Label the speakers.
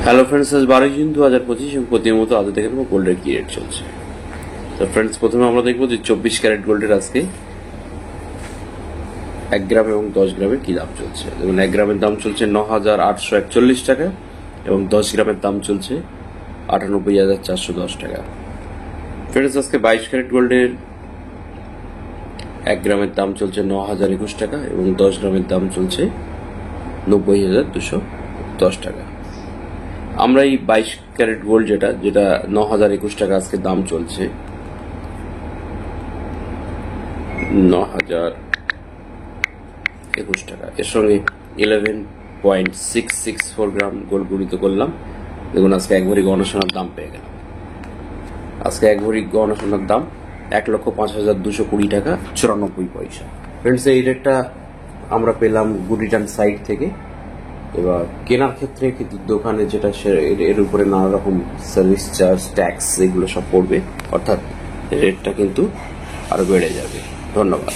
Speaker 1: Hello friends, আজ 12 June 2025 এবং প্রতিদিনের মতো আজ দেখে নেবো গোল্ডের কি রেট চলছে। তো ফ্রেন্ডস, প্রথমে আমরা দেখবো যে 24 ক্যারেট গোল্ডের আজকে 1 গ্রাম এবং 10 গ্রামের কি দাম চলছে। যেমন 1 গ্রামের দাম চলছে 9,841 টাকা এবং 10 গ্রামের দাম চলছে 98,410 টাকা। ফ্রেন্ডস, আজকে 22 ক্যারেট গোল্ডের 1 গ্রামের দাম চলছে 9,021 টাকা এবং 10 গ্রামের দাম চলছে 90,210 টাকা। আমরা এই 22 ক্যারেট গোল্ড যেটা 9,021 টাকা আজকে দাম চলছে, 9,021 টাকা, এর সঙ্গে 11.664 গ্রাম গোল্ড গুণিত করলাম। দেখুন আজকে 1 ভরি গহনা সোনার দাম পেয়ে গেলাম। আজকে 1 ভরি গহনা সোনার দাম 1,05,220 টাকা 94 পয়সা। ফ্রেন্ডস, এই রেটটা আমরা পেলাম গুড রিটার্ন সাইট থেকে। এবার কেনার ক্ষেত্রে কিন্তু দোকানে যেটা এর উপরে নানা রকম সার্ভিস চার্জ, ট্যাক্স এগুলো সব পড়বে, অর্থাৎ রেটটা কিন্তু আরো বেড়ে যাবে। ধন্যবাদ।